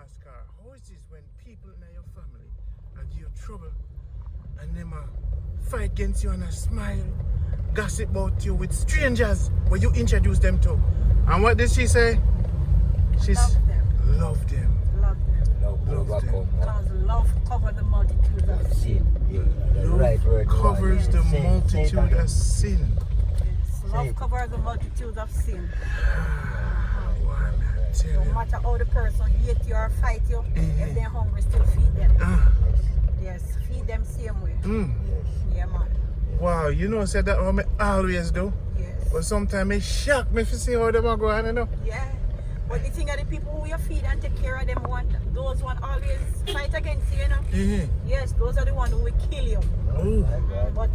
ask her, how is this when people in your family give you trouble and them fight against you and smile, gossip about you with strangers where you introduce them to? And what did she say? She's love them. Love them. Because love covers the multitude of sin. Love covers the multitude of sin. Yes. Love covers the multitude of sin. No matter how the person hate you or fight you, if they're hungry, still feed them. Yes, feed them same way. Yeah, man. Wow, you know, said that what I always do. Yes. But sometimes it shock me to see how them are going, you know. Yeah. But the thing of the people who you feed and take care of them, those one always fight against you, you know. Yes, those are the ones who will kill you. But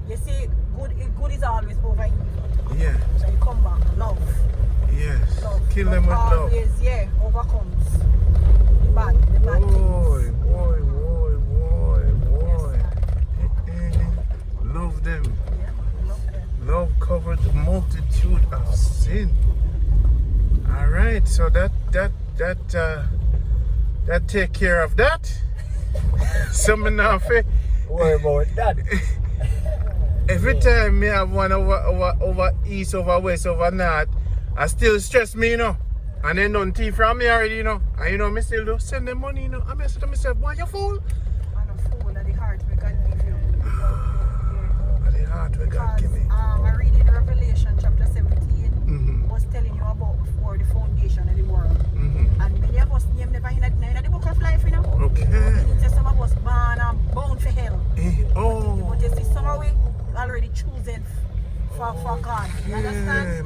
you see, good is always over evil. Yeah. So you come back, love. Yes. Love. Kill them with love. Always, yeah, overcomes the bad things. Boy. Yes, love them. yeah, love them. Love covers the multitude of sin. All right, so that take care of that. Something now, worry about that. Every time me have one over east, over west, over north, I still stress me, you know. And then don't tea from me already, you know. And you know, me still do send them money, you know. And I say to myself, why you fool? I'm a fool of the heart we God give you. The heart we God give me. I read in Revelation chapter 17 was telling you about before the foundation of the world. And many of us name never in the book of life, you know. Okay. Meaning that some of us born and bound for hell. But you see, some of we already chosen for God. You understand?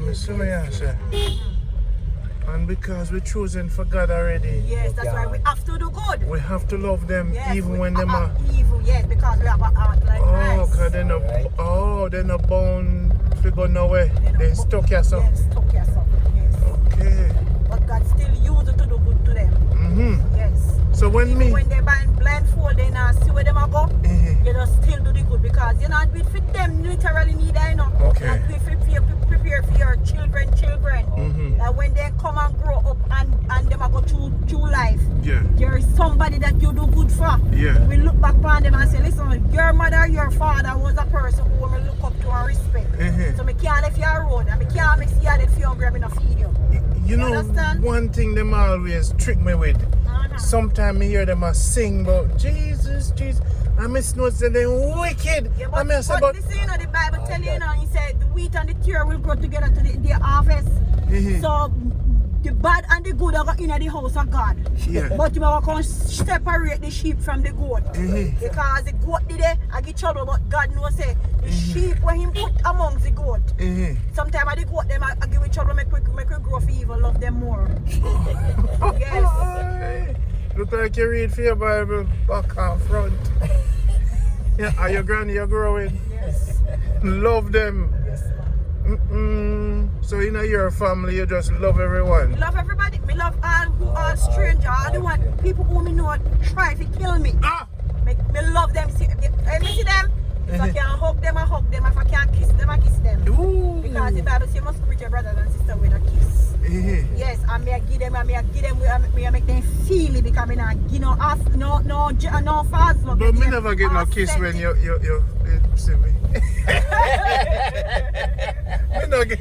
And because we're chosen for God already. Yes, that's why we have to do good. We have to love them, yes, even when them are evil. Yes, because we have a heart like Christ. because they're not bound to go nowhere. They're stuck here, so. Yes, stuck here, so. Yes. Okay. But God still uses it to do good to them. Yes. So when they're blindfold, they now see where they are go. You just still do the good because you're not do it for them literally need I know. Okay. And do it for prepare for your children. That when they come and grow up and them are go through life. Yeah. There is somebody that you do good for. Yeah. We look back on them and say, listen, your mother, your father was a person who we look up to and respect. So I can't let you road and I can't make you let you hungry and feed you. You know, understand? one thing them always trick me with. Sometimes I hear them sing about Jesus. I miss notes that they're wicked. Yeah, but this, you know, the Bible tell you, he said the wheat and the tear will grow together to the harvest. So the bad and the good are going in the house of God. Yeah. But you can separate the sheep from the goat. Because the goat did it, I get trouble, but God knows say the sheep when he put amongst the goat. Sometimes the goat them I give it trouble, make we grow for evil, love them more. Yes. Look like you read for your Bible back and front. Yeah, are your granny you're growing? Yes. Love them. Yes. So in your family you just love everyone? Me love everybody. Me love all strangers, all the one people who me know try to kill me. Me love them. See them? If I can hug them, I hug them. If I can't kiss them, I kiss them. Because the Bible says you must greet your brothers and sisters with a kiss. Yes, and me I give them, me I make them feel it because me not give no false love. But me never get no kiss when you see me. Me not get.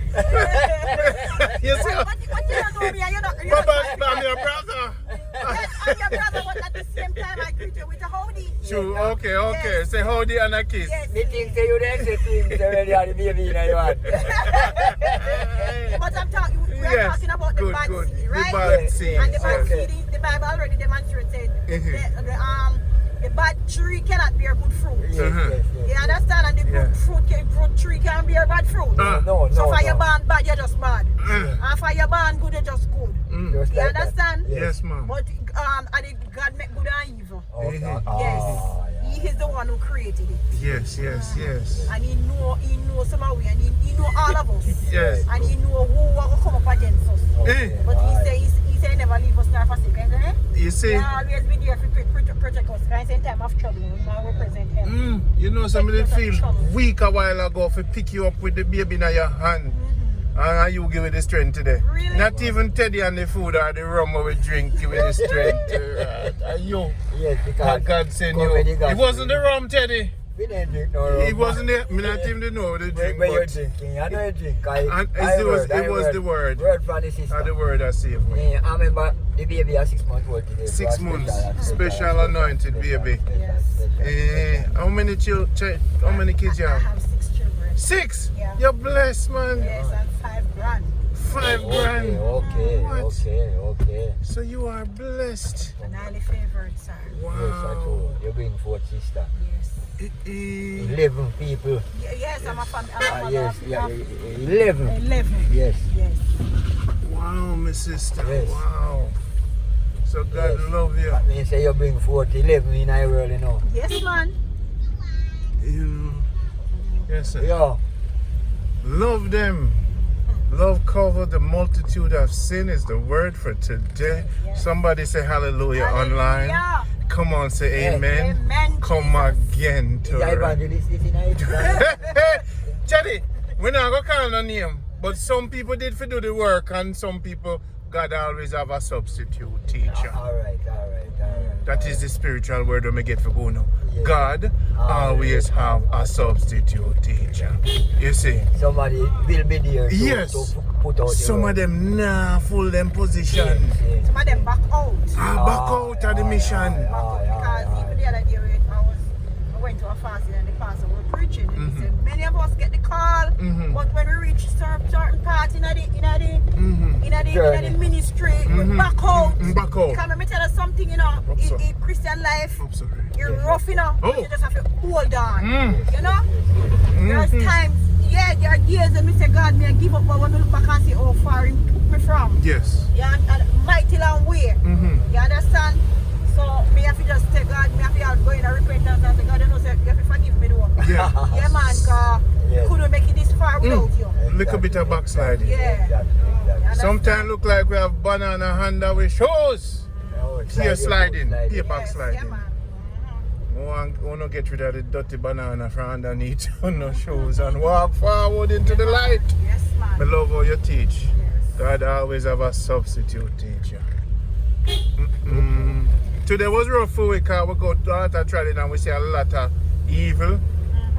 You see? What you know me? You're not I'm your brother. Yes, I'm your brother, but at the same time I greet you with a howdy. True, okay. Yes. Say howdy and a kiss. Yes. Me think say you then say things already are the baby in your heart. But I'm talking, we're talking about the bad seed, right? The bad seed. And the bad seed, the Bible already demonstrates the bad tree cannot bear good fruit. You understand? And the good tree can bear bad fruit. So for your band bad, you're just bad. And for your band good, you're just good. You understand? Yes, ma'am. But God make good and evil. Yes. He is the one who created it. Yes. And he know some of we, and he know all of us. Yes. And he know who will come up against us. But he say never leave us nor forsake us. You see? He always be there to protect us. And in time of trouble, we now represent him. You know, somebody feel weak a while ago if pick you up with the baby in your hand. And you give it the strength today. Really? Not even Teddy and the food or the rum we drink give it the strength. And you. Yes, because God send you. comedy It got wasn't the rum, Teddy. We didn't drink no rum. It wasn't the. Me not even know the drink. When you're But drinking, I know you drink. And it was the word. Word from the sister. The word that saved me. Yeah, I remember the baby at 6 months old today. 6 months. Special anointed baby. Yes. How many how many kids you I have? have 6 children. 6? Yeah. You're blessed, man. Yes, and 5 grand. 5 grand. Okay, What? okay. So you are blessed. An highly favored, sir. Yes, I Wow. told you. You bring forth sister. Yes. 11 people. Yes, I'm a family. Yes, yeah, 11. 11. Yes. Yes. Wow, my sister. Yes. Wow. So God Yes. love you. That means say you bring forth 11 in our world, you know. Yes, man. You know. Yes, sir. Yeah. Love them. Love cover the multitude of sin is the word for today. Yes. Somebody say hallelujah online. Hallelujah. Come on, say Yes. amen. Amen, Come again to The her. evangelist is in our Chetty, we not gonna call no name, but some people did for do the work, and some people God always have a substitute teacher. Alright. That is the spiritual word we get for Bono. Yeah. God always have a substitute teacher. You see? Somebody will be there to, Yes. to put out the Some word. of them nah full them position. Yes. Some of them back out. Back out of the mission. Back out because even the other day I went to a fasting and the pastor was preaching and he said many of us get the call, but when we reach certain parts in the ministry, we back out. Back out. Can me tell us something, you know, Oops, in Christian life, I'm sorry. you're rough, you know, but Oh. you just have to hold on. Mm. You know? There's times, there are years and we say, God, may I give up, but when we look back and see how far He took me from. Yes. Yeah, and mighty long way. You understand? So, me have to just say, God, me have to go in a repentance and say, God, you know, say, you have to forgive me though. Yeah. Yeah, man, because Yes. couldn't make it this far without you. Little bit of backsliding. Yeah. Exactly. Sometimes look like we have banana hand with shoes. Here sliding. Here Yes, backsliding. yeah, man. We want to get rid of the dirty banana from underneath on no shoes and walk forward into the light. Yes, I man. love how you teach. Yes. God always have a substitute teacher. Today was rough for we because we go to Art Trading and we see a lot of evil.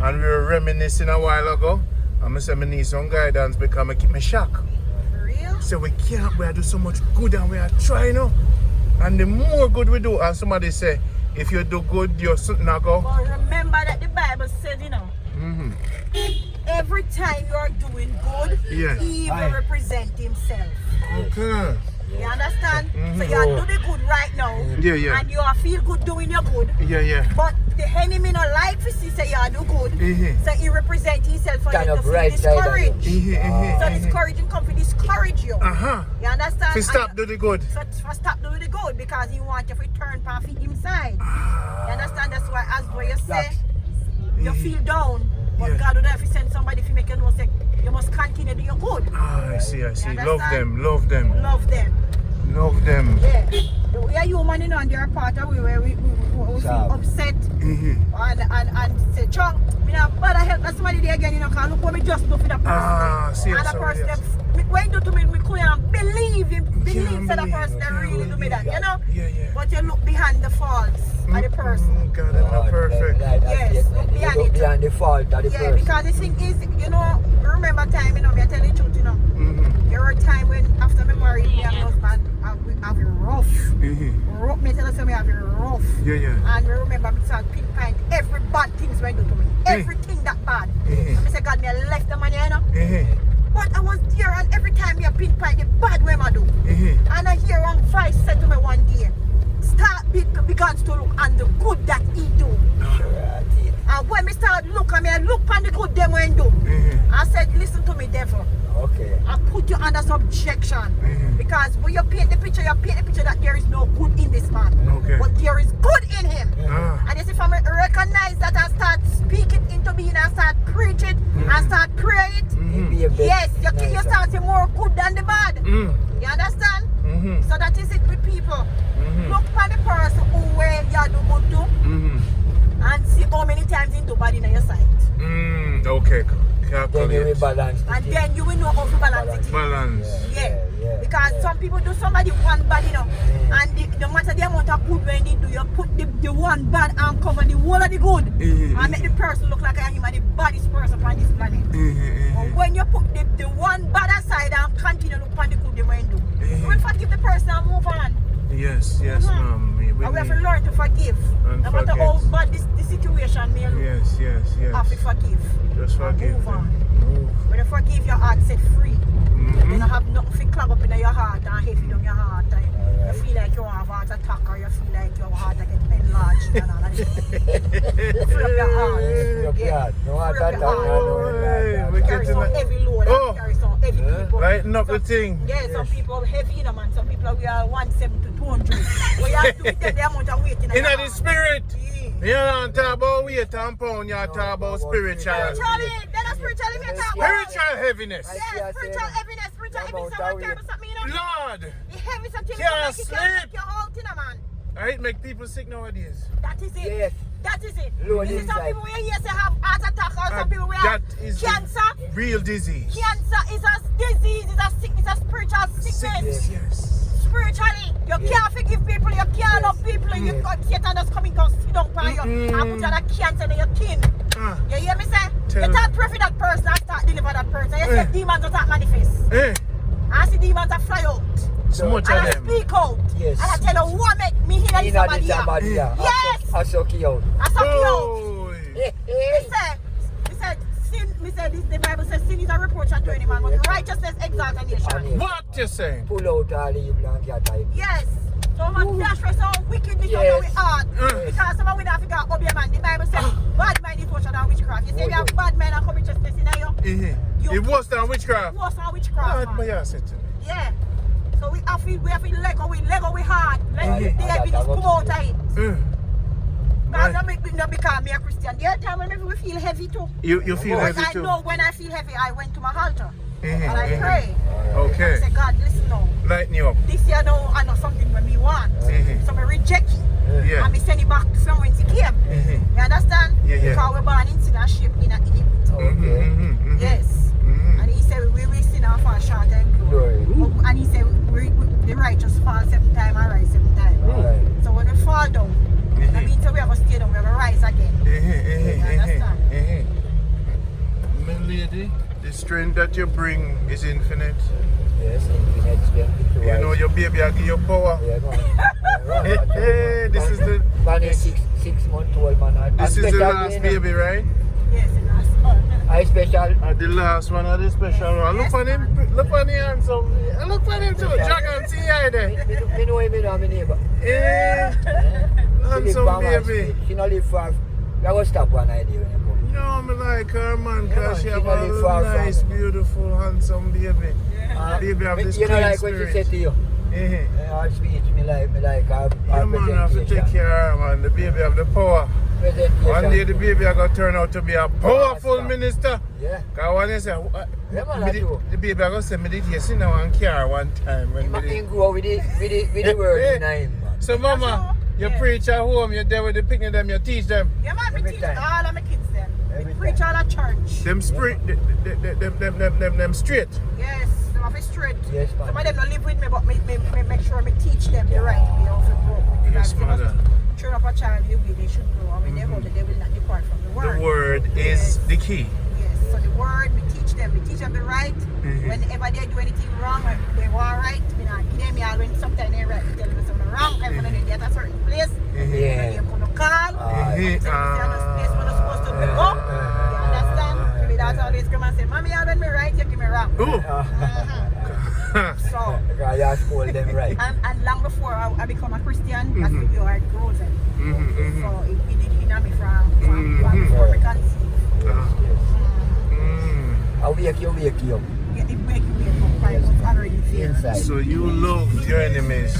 And we were reminiscing a while ago. And I said I need some guidance because I keep me shocked. For real? So we are do so much good and we are trying now. And the more good we do, and somebody say, if you do good, you're not go. But remember that the Bible said, you know, every time you are doing good, Yeah. evil represent himself. Okay. You understand? So you are do the good right now. Yeah. And you are feel good doing your good. Yeah. But the enemy not like to see say you are do good. So he represent himself for Kind you of to feel right side of it. discouraged. So discouraging come to discourage you. You understand? To stop And do the good. So for stop doing the good because he want you to turn and fit him side. You understand? That's why as what you say, you feel down. But Yeah. God would have to send somebody to make you know say you must continue to do your good. I see. You Love understand? them, love them, Love them. love them. Yeah. We are human, you know, and they are part of we where we feel upset and say, Chuck, me not bother help that somebody there again, you know, because look what me just do for that person. See, And I'm that sorry, person, yes. when you do to me couldn't believe him, believe that believe, person that really do me that, you know? Yeah. But you look behind the faults of the person. God, I'm not perfect. Yes, behind look it. behind the fault of the Yeah, person. because the thing is, you know, remember time, you know, me I tell you the truth, you know. There were times when after me married, me and my husband have it rough. Rough, me tell you, me have it rough. Yeah. And we remember me start pinpoint every bad things when do to me. Everything that bad. And me say, God, me I left the man here, you know. But I was there and every time me I pinpoint the bad way I do. And I hear one voice said to me one day, start begins to look on the good that he do. And when me start look at me, I look on the good them when do. I said, listen to me, devil. Okay. I put you under subjection. Because when you paint the picture that there is no good in this man. Okay. But there is good in him. Ah. And if I recognize that and start speaking into being and start preach it and start pray it, Be a bit yes, you nicer. start seeing more good than the bad. You understand? So that is it with people. Look for the person who where you do good to and see how many times he do bad in your sight. Okay. Then you will Calculate. balance the And thing. then you will know how to balance it. Balance. Yeah. Because some people do somebody one bad, you know, and no matter the amount of good when they do, you put the one bad and cover the whole of the good. And make the person look like him and the baddest person on this planet. But when you put the one bad aside and continue to look on the good they might do, you will forgive the person and move on. Yes, ma'am. And we have to learn to forgive. And No matter forget. how bad the situation may look, Yes. have to forgive. Just forgive. Move on. Move. When you forgive, your heart set free. You don't have nothing to clog up in your heart and heavy down your heart. And you feel like you have a heart attack or you feel like your heart get enlarged and all that. Free up your heart. Free up your heart. No heart Free up attack, your no heart. we Carry getting some it. heavy load and carry some heavy people. Lighten up the thing. Yeah, some people heavy, you know, man. Some people we are 170 to 200. What you have to do with the amount of weight in your In the heart. spirit. Yeah. You don't talk about weight and pound, you talk about spiritual. Spiritually, then a spiritually we talk about. Spiritual heaviness. Yes, spiritual heaviness, spiritual heaviness. Someone carry something, you know. Lord. The heavy something Can't like you sleep. can't take your whole thing, man. Right, make people sick nowadays. That is it. Yes. That is it. Load You see some inside. people we hear say have heart attack or some people we have that is cancer. real disease. Cancer is a disease, is a sickness, a spiritual sickness. Yes. Spiritually, you can't forgive people, you can't love people, and you got Satan just coming to sit down by you and put out a cancer in your kin. You hear me say? Tell You can't pray for that person and start deliver that person. You say demons will start manifest. Eh, I see demons that fly out. so much And of I them. speak out. Yes. And I tell you what make me hear In somebody here. somebody here. Yes. I suck you out. I suck you out. Oh, He said, sin, the Bible says sin is a reproach unto any man, but righteousness exalts a nation. what you saying? Pull out all the evil and get type. Yes. So man dash for some wickedness out of our heart. Because some of we don't figure out obey man. The Bible says bad mind is worse than witchcraft. You say we have bad mind and covetousness in you. It was than witchcraft. Worse than witchcraft, But man. yeah, said to me. Yeah. So we have to Lego we hard. Let the devil come out of it. God don't make me not become me a Christian. The other time when we feel heavy too. You feel Because heavy I too? know when I feel heavy, I went to my altar. And I pray. Okay. I say, God, listen now. Lighten you up. This year now, I know something when me want. So I reject it. Yeah. And I send it back from when it came. You understand? Yeah. Because we're born in sin and shape in Egypt. Okay. Yes. And he said, we will sin and fall short and glory. And he said, the righteous fall 7 times and rise 7 times. Alright. So when we fall down, that means we have to stay down, we have to rise again. You understand? My lady, the strength that you bring is infinite. Yes, infinite strength. You know your baby I give you power. Yeah, go on. Hey, this is the Man is 6 months old man. this is the last baby, right? Yes, and that's all. I special. The last one of the special one. Look on him, look on him handsome. Look on him too. Dragon see you there. Me know him, my neighbor. Eh, handsome baby. She not live far. We are going to stop one idea when you come. No, me like her man because Yeah, she man, have she a not far from nice, me. beautiful, handsome baby. Baby have this You know clean like what she spirit. said to you? Her speech, me like her Your man have to take care of her, man. The baby have the power. One day the baby are going to turn out to be a powerful minister. Yeah. Because when you say, Yeah, man, I do. the baby are going to say, me did you see now one car one time. When me He did. grow with the word in him, man. So mama, you preach at home, you're there with the picnic them, you teach them. Yeah, man, we Every teach time. all of my kids them. Every We preach all at church. Them straight, them straight. Yes, them have it straight. Yes, man. Some of them don't live with me, but me make sure me teach them the right way how to grow. Yes, Because they must mother. train up a child the way they should grow. And when they hold it, they will not depart from the word. The word is the key. Yes, so the word, we teach them the right. Whenever they do anything wrong, or they want right, we not give them all when sometimes they right, we tell them something wrong, and when they get a certain place, Yeah. they're going to call, and tell them this place where they're supposed to go. You understand? Maybe that's how they come and say, Mommy, I when me right, you give me wrong. Ooh. So, You have to hold them right. and long before I become a Christian, that's the heart grows in. So it did hinder me from before we conceive. I'll wake you. Yeah, it wake you up, I was already there. Inside. So you love your enemies.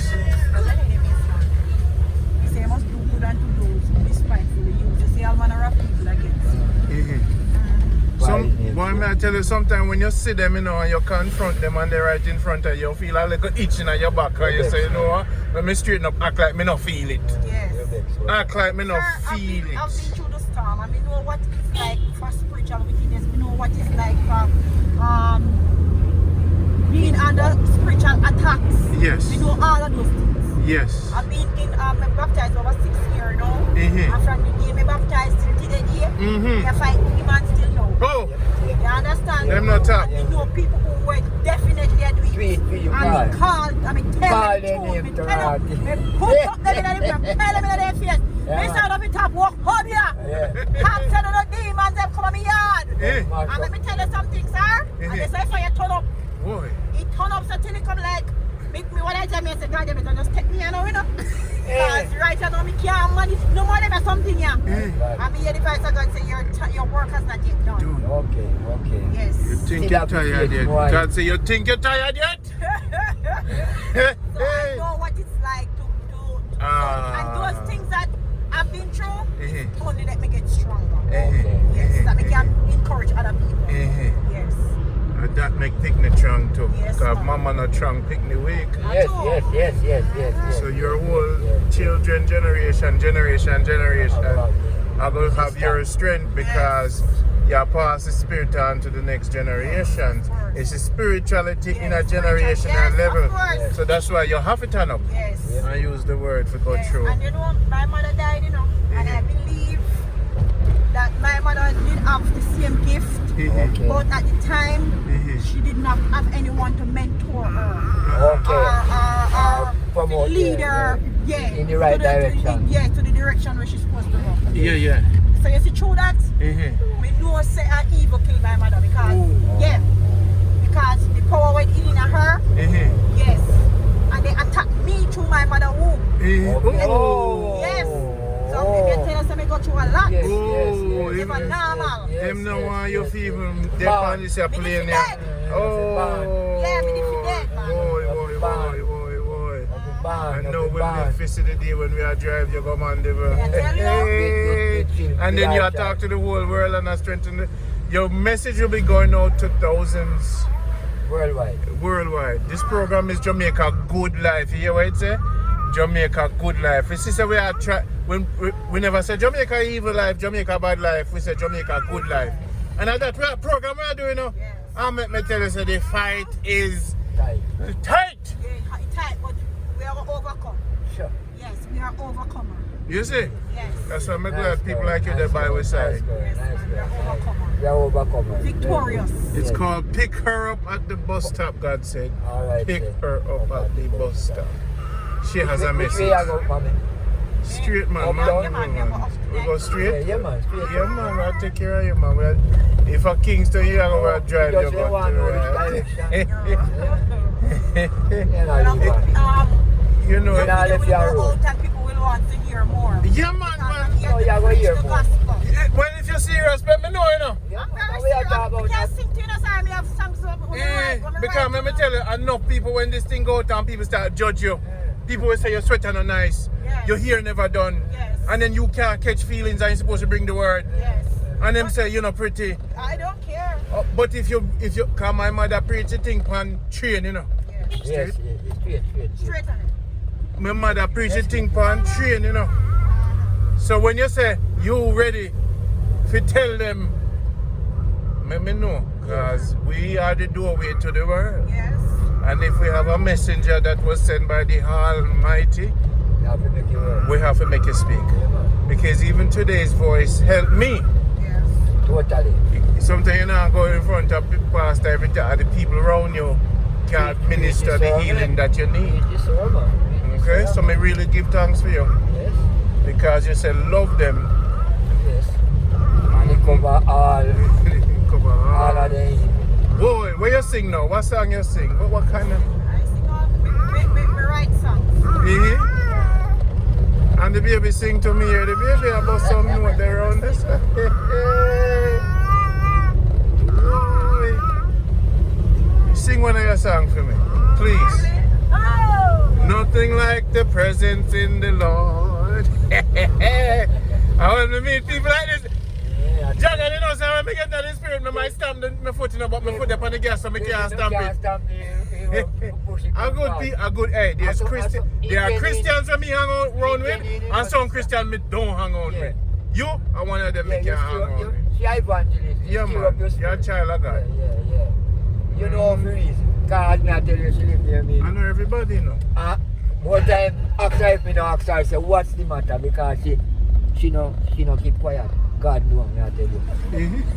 He say, you must do good unto those who despitefully use. You see all manner of people against you. Some boy, may I tell you, sometimes when you see them, you know, and you confront them and they're right in front of you, you feel a little itch in your back, and you say, you know what, let me straighten up, act like me not feel it. Yes. Act like me not Sir, feel I've been it. through the storm. calm. And we know what it's like for spiritual wickedness. We know what it's like for being under spiritual attacks. Yes. We know all of those things. Yes. I've been in baptized over 6 years now. Mm-hmm. And from the day me baptized till today, Mm-hmm. I fight demons still now. Oh, You understand? them not talk. And we know people who were definitely a do it. Tweet for you, And me call, and me tell Call them their the name truth. to Me tell Rocky. them, me put up them in them, tell them in their face. Yeah, Me man. stand up in top, walk home here. Yeah. Come send the demons, them come on me yard. Eh. And let me tell you something, sir. And they say fire turn up. Boy. It turn up so till it come like, make me what I tell me, I say, God, you just take me, you know. Because right now, me can't manage no more than something here. And me hear the voice of God say, your work has not yet done. Dude, Okay. Yes. you think Still you're have to tired face yet? why. God say, you think you're tired yet? So I know what it's like to and those things that I've been through, it's only let me get stronger. Yes, that me can encourage other people. Yes. And that make picnic strong too. Yes, Because ma'am. mama not strong picnic week. Yes. So your whole children generation are going to have your strength because you pass the spirit on to the next generation. It's a spirituality in a generational Yes, level. of course. So that's why you have to turn up. Yes. I use the word for go through. And you know, my mother died, you know, and I believe that my mother did have the same gift, but at the time, she did not have anyone to mentor her. Or Promote, leader, in the right direction. To the direction where she's supposed to go. Yeah. So you see through that, we know say an evil killed my mother because because the power went in her. Yes. And they attacked me through my mother womb. Yes. So if you tell us I go through a lot. Yes. It's normal. Them know why you feel them on this plane here. Yeah, me if you dead, man. Boy. I know when we visit the day when we are drive, you come on the and then you talk to the whole world and strengthen your message will be going out to thousands worldwide. This program is Jamaica Good Life. You hear what it say? Jamaica Good Life. This is we are when we never say Jamaica Evil Life, Jamaica Bad Life. We say Jamaica Good Life. And at that program we are doing now. I make me tell you say the fight is tight. Yeah, tight, but we are overcome. Sure. Yes, we are overcomer. You see? Yes. That's why I'm glad people like you there by our side. We are overcomer. Victorious. It's called Pick Her Up at the Bus Stop, God said. Alright, Pick her up at the bus stop. She has a Which way message. I go, mommy? Straight man, Up, man. down? We go straight? Yeah, man. Straight. Yeah, man, we'll take care of you, man. If a Kingston here, I'm going to drive you Just back want to to know which right. direction. You know, You know, now if you are road. And people will want to hear more. yeah, man. Oh, you are going to hear The more. gospel. Well, if you're serious, let me know, you know. Yeah, I'm man, very we are serious. talking We about can't that. sing to you, so I have songs up. Because let me tell you, enough people when this thing go out and people start judge you. People will say your sweater not nice, Yes. your hair never done, Yes. and then you can't catch feelings and you're supposed to bring the word. Yes. And them say you're not pretty. I don't care. But if you cause my mother preach a thing on train, you know. Yes. Yes, straight. Straight on it. My mother preach a thing on train, you know. So when you say you ready to tell them, let me know. Because we are the doorway to the world. Yes. And if we have a messenger that was sent by the Almighty, You have to make it work. we have to make it speak. Yeah, man. Because even today's voice helped me. Yes. Totally. Sometimes you know go in front of the pastor every time the people around you can't minister the healing that you need. It's the sermon. Okay, so me really give thanks for you. Yes. Because you said love them. Yes. And it cover all Cover all. of the evil. Boy, what you sing now? What song you sing? What kind of? I sing all me right songs. And the baby sing to me here. The baby about some note there around this. Sing one of your songs for me, please. Oh! Nothing like the presence in the Lord. I want to meet people like this. Yeah. John, you know, so when I get that in spirit, I might stamp my foot in, but my foot up on the gas so I can't stamp it. A good, hey, there are Christians that me hang out around with, and some Christians me don't hang out with. You are one of them Yeah, that you can hang stir- on. you- she evangelist. Yeah, stir man. up your You're a spirit. child of God. Yeah. You know for reason. God not tell you she live there, me. I know everybody, you know. More time, ask her if me no ask her, say what's the matter because she no keep quiet. God know me, I tell you.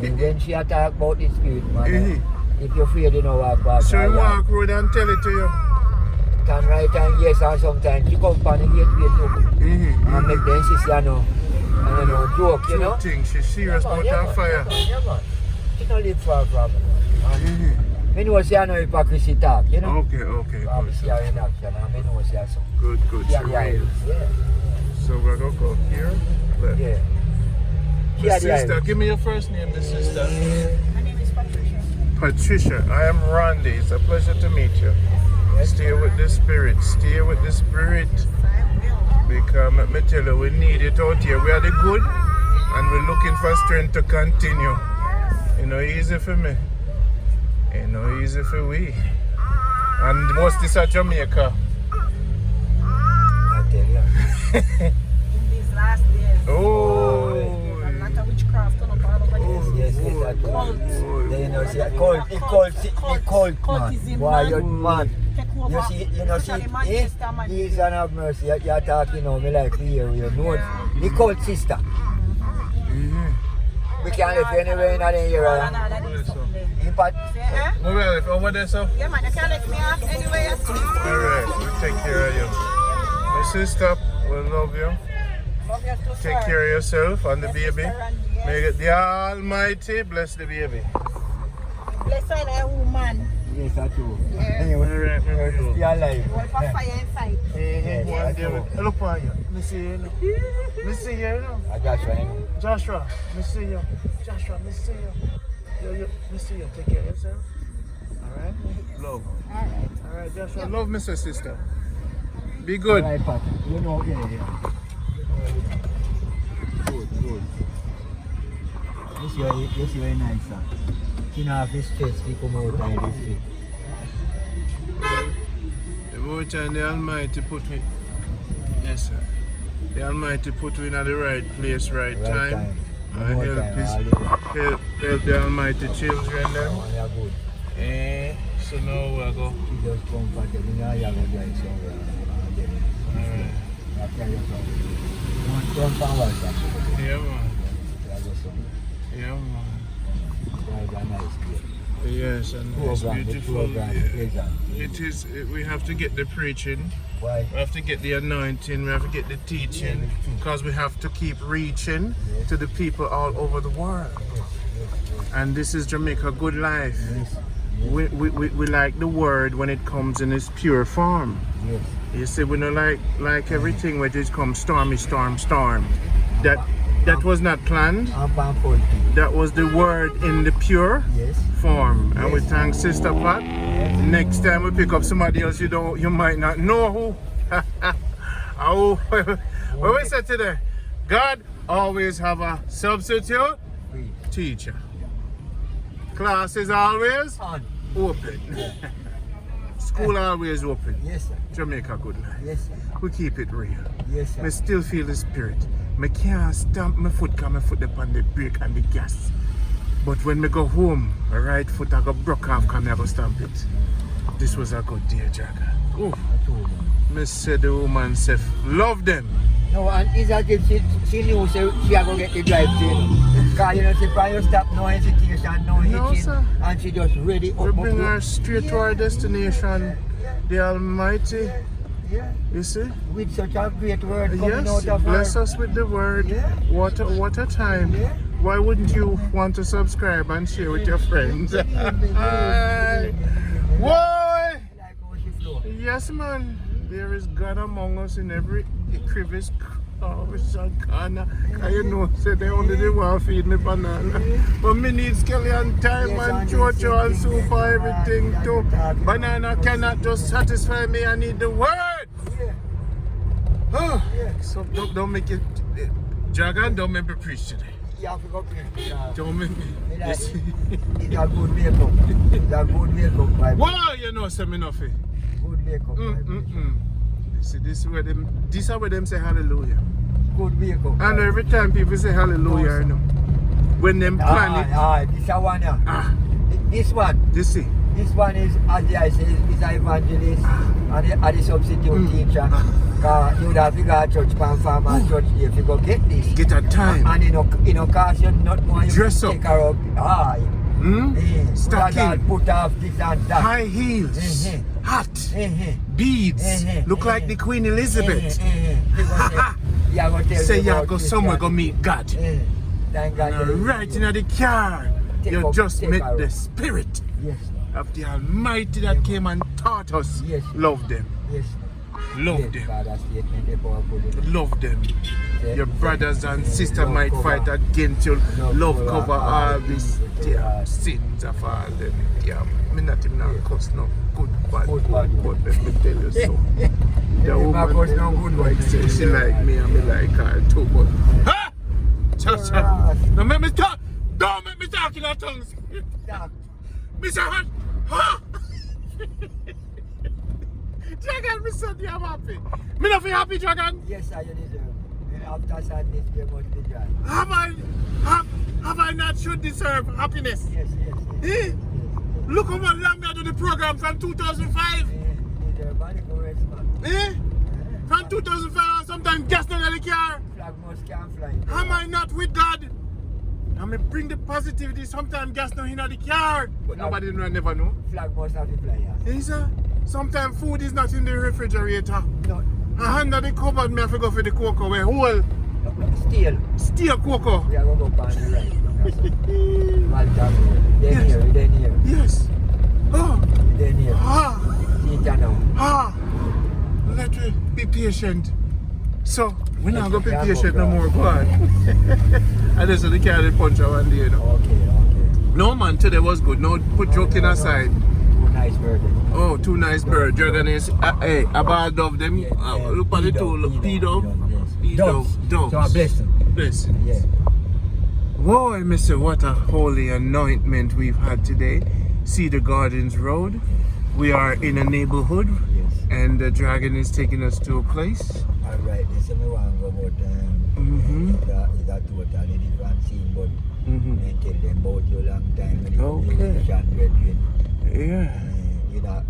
And when she attack about the spirit, man, if you're afraid, you know walk back. So you walk road and tell it to you. Turn right and yes, and sometimes she come on the gateway too. And make them see you know. And you know, joke, you know. Two things, she's serious about her fire. Yeah, man. She don't live far from me. I know she know hypocrisy talk, you know. Okay, I good. see her in action and I know she has some. Good, Yeah, she yeah. real. Yeah. So we're gonna go here. Left. Yeah. She My had the sister, eyes. give me your first name, my sister. My name is Patricia. Patricia, I am Randy. It's a pleasure to meet you. Stay with the spirit. Stay with the spirit. Because let me tell you, we need it out here. We are the good and we're looking for strength to continue. You know, easy for me. You know, easy for we. And what's this at Jamaica? I tell you. In these last days. Oh. A lot of witchcraft on the bottom of Yes, this. I do. Cult. Then you know, see, cult, man. Cultism, Why man. you man? Take over. You see, Especially Manchester, man. Please and have mercy. You're talking, you know, me like to hear you know. The cult sister. We can't live anywhere in the No, area. that is something there. In fact, Eh? Well, over there, sir. Yeah, man, you can't let me off anywhere you see. Alright, we'll take care of you. My sister, we love you. Love you too, Take sir. care of yourself and the Yes, baby. Mr. Randy, yes. May the Almighty bless the baby. Bless her, that woman. yes, I do. Yeah. Anyway, Alright, my brother. you're alive. Wolf of fire inside. Hey, Yeah, one day, look on you. Let me see you. Let me see you. I just trying. Joshua, let me see you. Joshua, let me see you. Let me see you. Take care of yourself. Alright? Love. Alright. Alright, Joshua. Love Mr. Sister. Be good. Right, Pat. You know, yeah. Good. This is very nice, sir. You know, have this stress, we come out and this way. The more time the Almighty put me, yes sir, the Almighty put me in the right place, right time. And More help, time, help the Almighty children them. Oh, yeah, good. So now we'll go. She just comfortable. You know, you have to drive somewhere. Alright. I'll tell you something. Don't forward, sir. Yeah man. I'll go somewhere. Yeah man. Drive a nice day. Yes, and it's Program, the beautiful. program, Yeah. pleasant. It is, we have to get the preaching. Why? We have to get the anointing, we have to get the teaching, because we have to keep reaching to the people all over the world. And this is Jamaica Good Life. Yes. We like the word when it comes in its pure form. Yes. You see, we don't like everything when it comes stormy, storm. That was not planned. I'm pan for it. That was the word in the pure Yes. form. And we thank Sister Pat. Yes. Next time we pick up somebody else you might not know who. Oh, what we said today? God always have a substitute Free. teacher. Class is always On. open. School always open. Yes, sir. Jamaica Good Life. Yes, sir. We keep it real. Yes, I sir. still feel the spirit. I can't stamp my foot because my foot up on the brake and the gas. But when I go home, my right foot I go broke off because I go stamp it. This was a good day, Jagger. Oh, I told you. I said the woman said, love them. No, and it's as if she knew she had to get the drive thing. Because you know, she probably stop no hesitation, no hitching. sir. And she just ready up. We bring up. her straight to our destination. The Almighty, Yeah. you see? With such a great word coming Yes, out of bless her. us with the word. Yeah. What a time. Yeah. Why wouldn't you want to subscribe and share with your friends? Boy! Like how she flow. Yes, man. There is God among us in every crevice, corner. You know, say they only they want to feed me banana. But me need skelly and time and chocho and soup for everything too. Banana cannot just satisfy me. I need the word. Yeah. So don't make it, Dragon. Don't make me preach today. You have to go preach. Don't make me. You see? It's a good makeup. It's a good makeup vibe. Wow, you know, say me nothing. Good makeup vibe. You see, this is where them say hallelujah. good vehicle. And every time people say hallelujah, you know, when them plan it. This one, yeah. This one. You see? This one is, as I say, is an evangelist and the substitute teacher. Because you would have to go to church and farm and church if you go get this. Get a time. And in a cause you not want you dress to up. take her up. Stocking. Put off this and that. High heels. Hat. Beads. Look like the Queen Elizabeth. Say you go somewhere go meet God. Thank God. Right in the car. You just met the spirit of the Almighty that came and taught us. Love them. Love them. Love them. Your brothers and sisters might fight against you. Love cover all these sins of all them. Yeah, me not even a cuss no good bad, but let me tell you so. The woman like say she like me and me like her too, but ha! Cha-cha. Don't make me talk. Don't make me talk in our tongues. Mr. Hunt. Ha! Dragon, me so damn happy. Me not feel happy, Dragon. Yes, I deserve. After sadness, there must be joy. Have I not should deserve happiness? Yes. Eh? Look how long I do the program from 2005. From 2005 and sometimes gas down in the car. Flag must can't fly. Am I not with God? I may bring the positivity sometimes gas down in the car. But nobody never know. Flag must have to fly, yeah. Yes, sir. Sometimes food is not in the refrigerator. No. Under the cupboard, me have to go for the cocoa. We whole steel cocoa. We are going to go on the right. Then here. Yes. Oh. Then here. Let me be patient. So, we're not going to be patient no more. Go on. I just want to carry the punch one day, you know. Okay. No, man, today was good. No, put joking aside. Nice bird. Oh, two nice birds. Dragon is a bad dove. Them look at the two P-dove. Doves. So I bless them. Bless. Yeah. Whoa, Mister, what a holy anointment we've had today. Cedar Gardens Road. We are in a neighborhood, and the Dragon is taking us to a place. Alright, this is me want to go about is that totally different scene, but I tell them about you long time. Yeah. You go.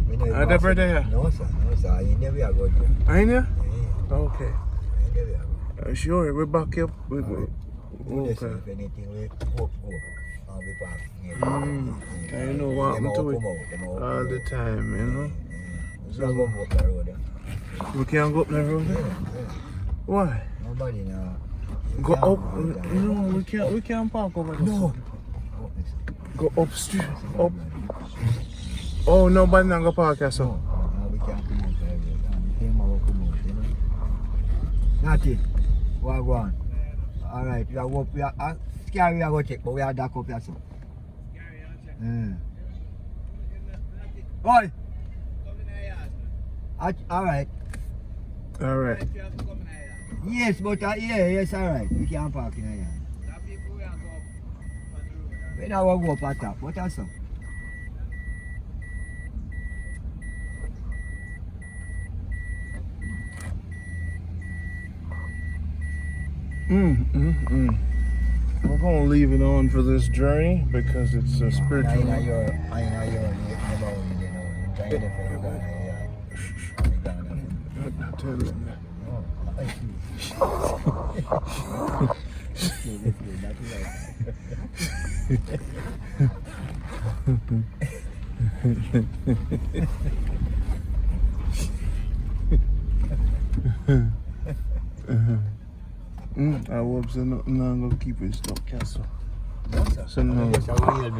The brother here? No, sir. I never go there. I know? Yeah. Okay. I never go. Sure, we're back up. Okay. If anything, we hope go. I'll be back. You know what happened to it all the time, you know? So go up the road. We can't go up the road? Yeah. Why? Nobody now. Go up? No, we can't park over there. No. Go up street. Up. Oh, nobody not go park here, so. No, we can't come out there. We come out, you know. Natty, what go on? Alright, we are up, we are scary, we are going to check, but we are dark up here, so. Boy! Alright. Alright. Yes, but yes, alright. We can't park in here. We now go up at top. What else? We're going to leave it on for this journey because it's a spiritual. I was not going to keep it stuck, castle. So no.